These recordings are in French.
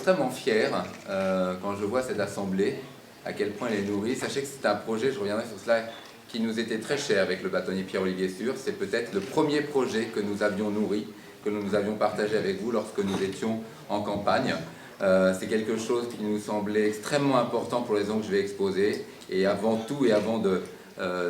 extrêmement fier quand je vois cette assemblée, à quel point elle est nourrie. Sachez que c'est un projet, je reviendrai sur cela, qui nous était très cher avec le bâtonnier Pierre-Olivier Sûr. C'est peut-être le premier projet que nous avions nourri, que nous avions partagé avec vous lorsque nous étions en campagne. C'est quelque chose qui nous semblait extrêmement important pour les raisons que je vais exposer. Et avant tout et avant de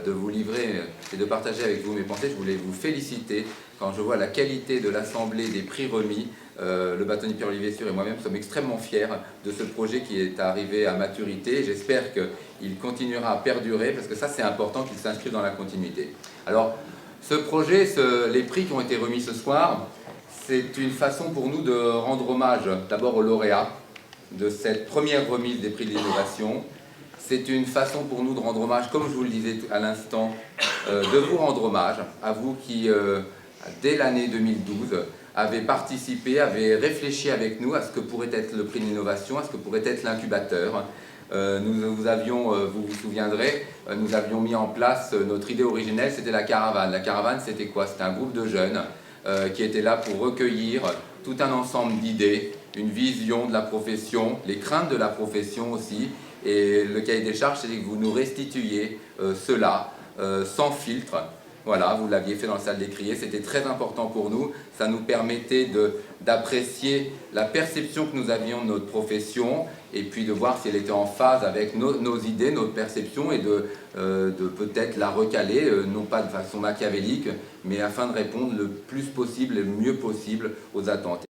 vous livrer et de partager avec vous mes pensées, je voulais vous féliciter quand je vois la qualité de l'assemblée des prix remis. Le bâtonnier Pierre-Olivier Sûr et moi-même sommes extrêmement fiers de ce projet qui est arrivé à maturité. J'espère qu'il continuera à perdurer parce que ça c'est important qu'il s'inscrive dans la continuité. Alors ce projet, les prix qui ont été remis ce soir, c'est une façon pour nous de rendre hommage d'abord aux lauréats de cette première remise des prix de l'innovation. C'est une façon pour nous de rendre hommage, comme je vous le disais à l'instant, de vous rendre hommage à vous qui, dès l'année 2012, avez participé, avez réfléchi avec nous à ce que pourrait être le prix de l'innovation, à ce que pourrait être l'incubateur. Vous vous souviendrez, nous avions mis en place notre idée originelle, c'était la caravane. La caravane, c'était quoi? C'était un groupe de jeunes qui étaient là pour recueillir tout un ensemble d'idées, une vision de la profession, les craintes de la profession aussi. Et le cahier des charges, c'est que vous nous restituiez cela sans filtre. Voilà, vous l'aviez fait dans la salle des criers, c'était très important pour nous. Ça nous permettait d'apprécier la perception que nous avions de notre profession et puis de voir si elle était en phase avec nos idées, notre perception et de peut-être la recaler, non pas de façon machiavélique, mais afin de répondre le plus possible, le mieux possible aux attentes.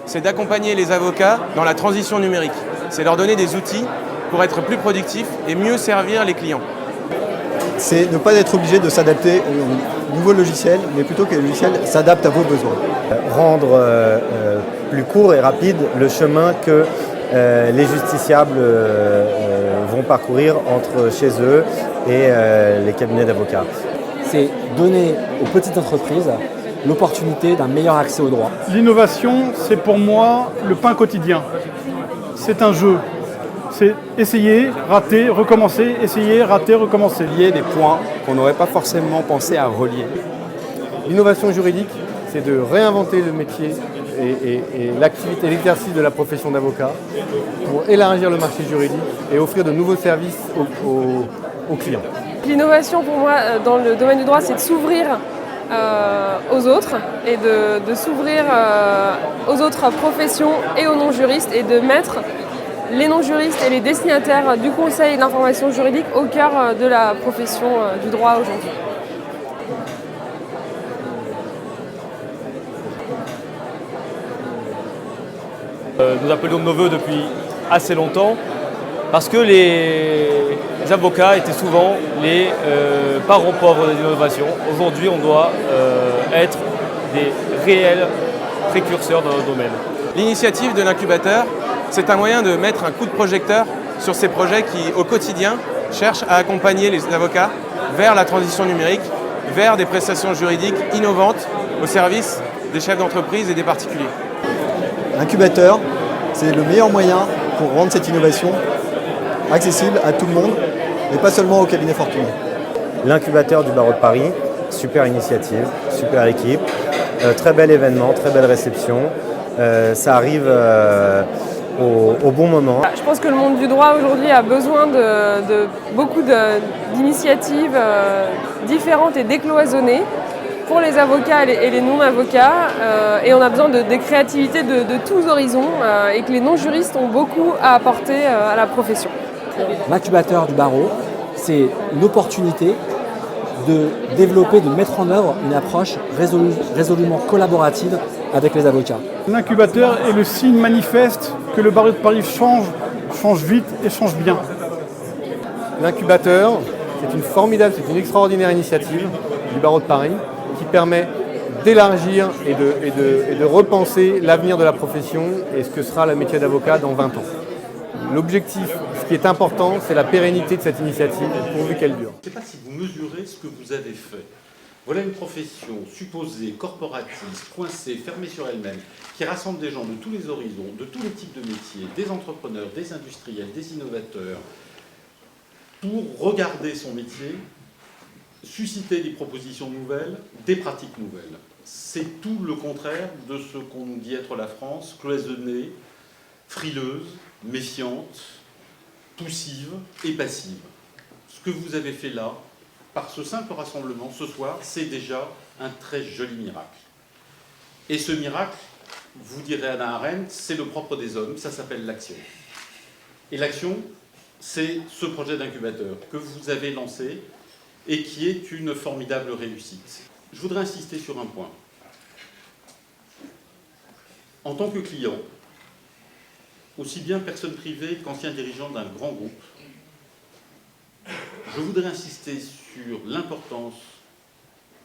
C'est d'accompagner les avocats dans la transition numérique. C'est leur donner des outils pour être plus productifs et mieux servir les clients. C'est ne pas être obligé de s'adapter au nouveau logiciel, mais plutôt que le logiciel s'adapte à vos besoins. Rendre plus court et rapide le chemin que les justiciables vont parcourir entre chez eux et les cabinets d'avocats. C'est donner aux petites entreprises l'opportunité d'un meilleur accès aux droits. L'innovation, c'est pour moi le pain quotidien. C'est un jeu. C'est essayer, rater, recommencer, essayer, rater, recommencer. Lier des points qu'on n'aurait pas forcément pensé à relier. L'innovation juridique, c'est de réinventer le métier et l'activité, l'exercice de la profession d'avocat pour élargir le marché juridique et offrir de nouveaux services aux clients. L'innovation pour moi dans le domaine du droit, c'est de s'ouvrir aux autres et de s'ouvrir aux autres professions et aux non-juristes et de mettre les non-juristes et les destinataires du conseil et de l'information juridique au cœur de la profession du droit aujourd'hui. Nous appelions de nos voeux depuis assez longtemps parce que les avocats étaient souvent les parents pauvres de l'innovation. Aujourd'hui, on doit être des réels précurseurs dans notre domaine. L'initiative de l'incubateur, c'est un moyen de mettre un coup de projecteur sur ces projets qui, au quotidien, cherchent à accompagner les avocats vers la transition numérique, vers des prestations juridiques innovantes au service des chefs d'entreprise et des particuliers. L'incubateur, c'est le meilleur moyen pour rendre cette innovation accessible à tout le monde et pas seulement aux cabinets fortunés. L'incubateur du barreau de Paris, super initiative, super équipe, très bel événement, très belle réception. Ça arrive au bon moment. Je pense que le monde du droit aujourd'hui a besoin de beaucoup d'initiatives différentes et décloisonnées pour les avocats et les non-avocats. Et on a besoin de créativité de tous horizons et que les non-juristes ont beaucoup à apporter à la profession. L'incubateur du barreau, c'est une opportunité de développer, de mettre en œuvre une approche résolument collaborative avec les avocats. L'incubateur est le signe manifeste que le barreau de Paris change vite et change bien. L'incubateur, c'est une extraordinaire initiative du barreau de Paris qui permet d'élargir et de repenser l'avenir de la profession et ce que sera le métier d'avocat dans 20 ans. L'objectif, ce qui est important, c'est la pérennité de cette initiative pourvu qu'elle dure. Je ne sais pas si vous mesurez ce que vous avez fait. Voilà une profession supposée, corporatiste, coincée, fermée sur elle-même, qui rassemble des gens de tous les horizons, de tous les types de métiers, des entrepreneurs, des industriels, des innovateurs, pour regarder son métier susciter des propositions nouvelles, des pratiques nouvelles. C'est tout le contraire de ce qu'on nous dit être la France, cloisonnée, frileuse, méfiante, poussive et passive. Ce que vous avez fait là, par ce simple rassemblement ce soir, c'est déjà un très joli miracle. Et ce miracle, vous direz Hannah Arendt, c'est le propre des hommes, ça s'appelle l'action. Et l'action, c'est ce projet d'incubateur que vous avez lancé et qui est une formidable réussite. Je voudrais insister sur un point. En tant que client, aussi bien personne privée qu'ancien dirigeant d'un grand groupe, je voudrais insister sur l'importance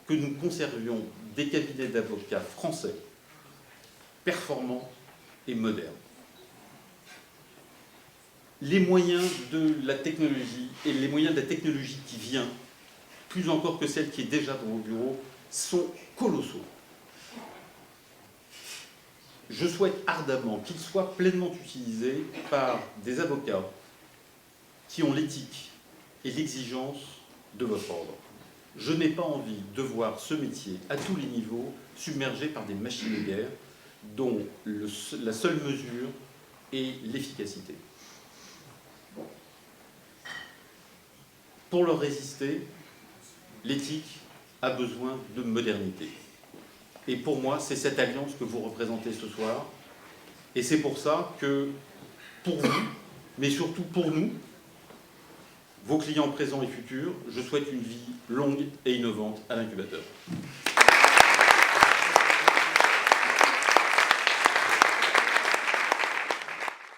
que nous conservions des cabinets d'avocats français, performants et modernes. Les moyens de la technologie et les moyens de la technologie qui vient, plus encore que celle qui est déjà dans vos bureaux, sont colossaux. Je souhaite ardemment qu'ils soient pleinement utilisés par des avocats qui ont l'éthique et l'exigence de votre ordre. Je n'ai pas envie de voir ce métier, à tous les niveaux, submergé par des machines de guerre dont la seule mesure est l'efficacité. Pour leur résister, l'éthique a besoin de modernité. Et pour moi, c'est cette alliance que vous représentez ce soir. Et c'est pour ça que, pour vous, mais surtout pour nous, vos clients présents et futurs, je souhaite une vie longue et innovante à l'incubateur.